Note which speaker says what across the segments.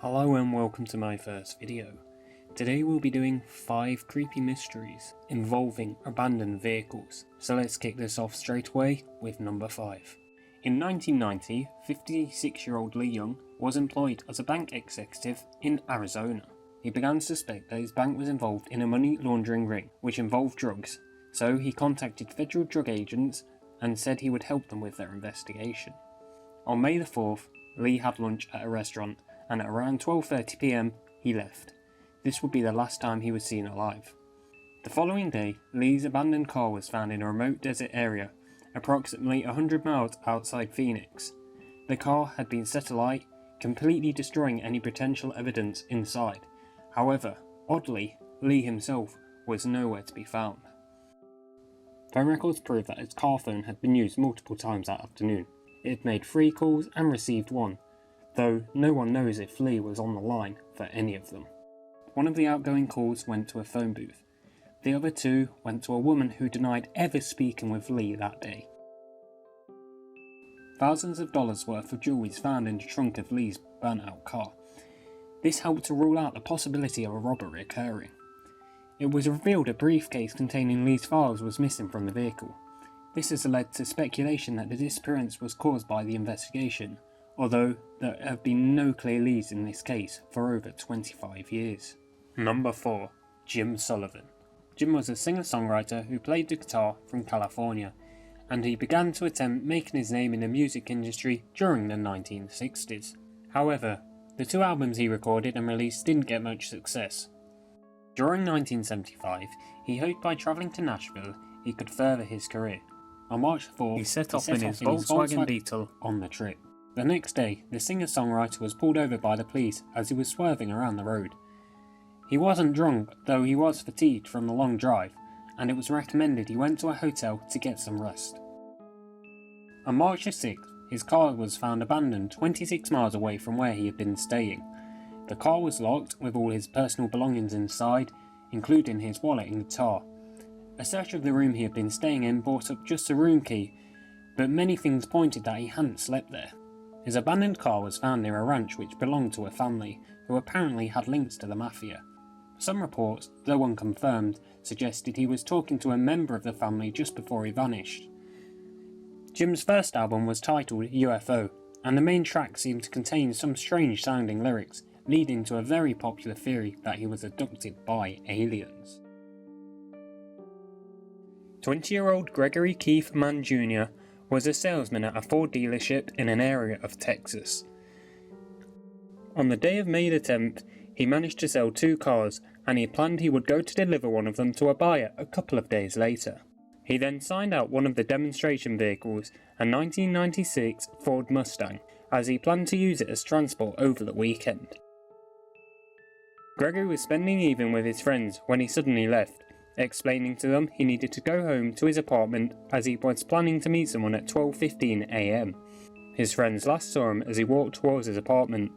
Speaker 1: Hello and welcome to my first video. Today we'll be doing 5 creepy mysteries involving abandoned vehicles, so let's kick this off straight away with number 5. In 1990, 56-year-old Lee Young was employed as a bank executive in Arizona. He began to suspect that his bank was involved in a money laundering ring which involved drugs, so he contacted federal drug agents and said he would help them with their investigation. On May the 4th, Lee had lunch at a restaurant and at around 12:30 PM he left. This would be the last time he was seen alive. The following day, Lee's abandoned car was found in a remote desert area, approximately 100 miles outside Phoenix. The car had been set alight, completely destroying any potential evidence inside. However, oddly, Lee himself was nowhere to be found. Phone records prove that his car phone had been used multiple times that afternoon. It had made 3 calls and received 1. Though no one knows if Lee was on the line for any of them. One of the outgoing calls went to a phone booth. The other 2 went to a woman who denied ever speaking with Lee that day. Thousands of dollars worth of jewelry was found in the trunk of Lee's burnt-out car. This helped to rule out the possibility of a robbery occurring. It was revealed a briefcase containing Lee's files was missing from the vehicle. This has led to speculation that the disappearance was caused by the investigation, although there have been no clear leads in this case for over 25 years. Number 4. Jim Sullivan. Jim was a singer-songwriter who played the guitar from California, and he began to attempt making his name in the music industry during the 1960s. However, the 2 albums he recorded and released didn't get much success. During 1975, he hoped by travelling to Nashville he could further his career. On March 4th, he set off in his Volkswagen Beetle on the trip. The next day, the singer-songwriter was pulled over by the police as he was swerving around the road. He wasn't drunk, though he was fatigued from the long drive, and it was recommended he went to a hotel to get some rest. On March 6th, his car was found abandoned 26 miles away from where he had been staying. The car was locked with all his personal belongings inside, including his wallet and guitar. A search of the room he had been staying in brought up just a room key, but many things pointed that he hadn't slept there. His abandoned car was found near a ranch which belonged to a family who apparently had links to the mafia. Some reports, though unconfirmed, suggested he was talking to a member of the family just before he vanished. Jim's first album was titled UFO, and the main track seemed to contain some strange sounding lyrics, leading to a very popular theory that he was abducted by aliens. 20-year-old Gregory Keith Mann Jr. was a salesman at a Ford dealership in an area of Texas. On the day of May the 10th, he managed to sell 2 cars, and he planned he would go to deliver one of them to a buyer a couple of days later. He then signed out one of the demonstration vehicles, a 1996 Ford Mustang, as he planned to use it as transport over the weekend. Gregory was spending the evening with his friends when he suddenly left, explaining to them he needed to go home to his apartment as he was planning to meet someone at 12:15 AM. His friends last saw him as he walked towards his apartment,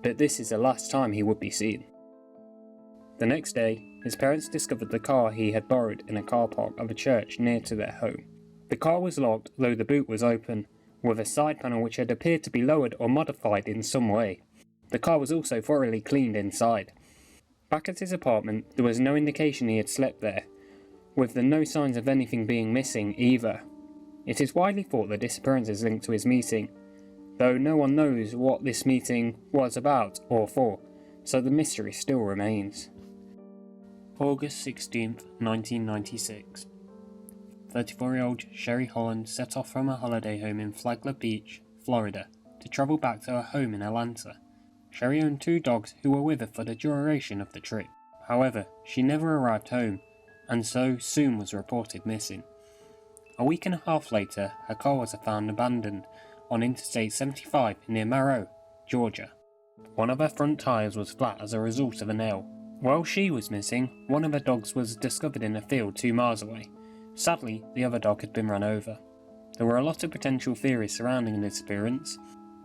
Speaker 1: but this is the last time he would be seen. The next day, his parents discovered the car he had borrowed in a car park of a church near to their home. The car was locked, though the boot was open, with a side panel which had appeared to be lowered or modified in some way. The car was also thoroughly cleaned inside. Back at his apartment, there was no indication he had slept there, with no signs of anything being missing either. It is widely thought the disappearance is linked to his meeting, though no one knows what this meeting was about or for, so the mystery still remains. August 16th, 1996. 34-year-old Sherry Holland set off from her holiday home in Flagler Beach, Florida, to travel back to her home in Atlanta. Sherry owned 2 dogs who were with her for the duration of the trip. However, she never arrived home, and so soon was reported missing. A week and a half later, her car was found abandoned on Interstate 75 near Monroe, Georgia. One of her front tyres was flat as a result of a nail. While she was missing, one of her dogs was discovered in a field 2 miles away. Sadly, the other dog had been run over. There were a lot of potential theories surrounding the disappearance.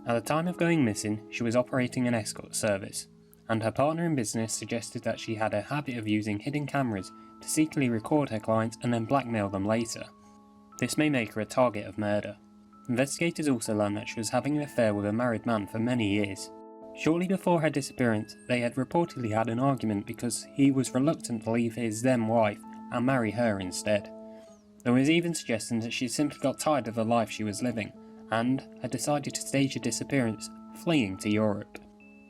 Speaker 1: At the time of going missing, she was operating an escort service, and her partner in business suggested that she had a habit of using hidden cameras to secretly record her clients and then blackmail them later. This may make her a target of murder. Investigators also learned that she was having an affair with a married man for many years. Shortly before her disappearance, they had reportedly had an argument because he was reluctant to leave his then wife and marry her instead. There was even suggestion that she simply got tired of the life she was living and had decided to stage a disappearance, fleeing to Europe.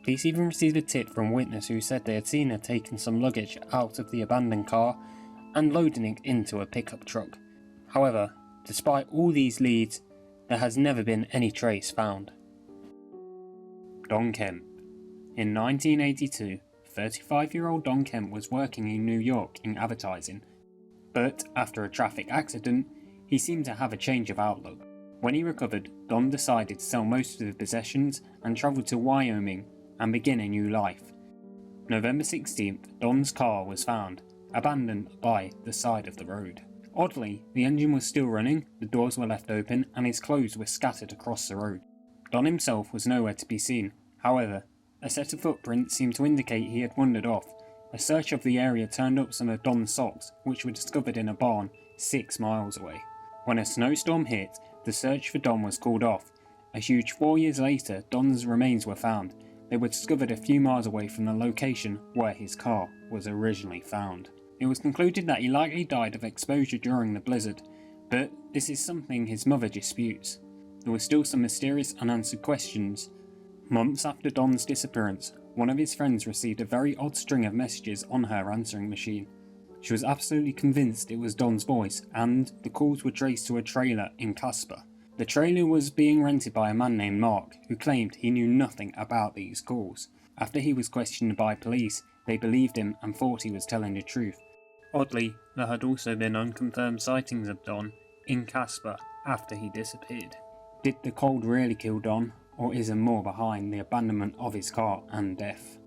Speaker 1: Police even received a tip from a witness who said they had seen her taking some luggage out of the abandoned car and loading it into a pickup truck. However, despite all these leads, there has never been any trace found. Don Kemp. In 1982, 35-year-old Don Kemp was working in New York in advertising, but after a traffic accident, he seemed to have a change of outlook. When he recovered, Don decided to sell most of his possessions and travelled to Wyoming and begin a new life. November 16th, Don's car was found, abandoned by the side of the road. Oddly, the engine was still running, the doors were left open, and his clothes were scattered across the road. Don himself was nowhere to be seen. However, a set of footprints seemed to indicate he had wandered off. A search of the area turned up some of Don's socks, which were discovered in a barn 6 miles away. When a snowstorm hit, the search for Don was called off. A huge 4 years later, Don's remains were found. They were discovered a few miles away from the location where his car was originally found. It was concluded that he likely died of exposure during the blizzard, but this is something his mother disputes. There were still some mysterious unanswered questions. Months after Don's disappearance, one of his friends received a very odd string of messages on her answering machine. She was absolutely convinced it was Don's voice, and the calls were traced to a trailer in Casper. The trailer was being rented by a man named Mark, who claimed he knew nothing about these calls. After he was questioned by police, they believed him and thought he was telling the truth. Oddly, there had also been unconfirmed sightings of Don in Casper after he disappeared. Did the cold really kill Don, or is there more behind the abandonment of his car and death?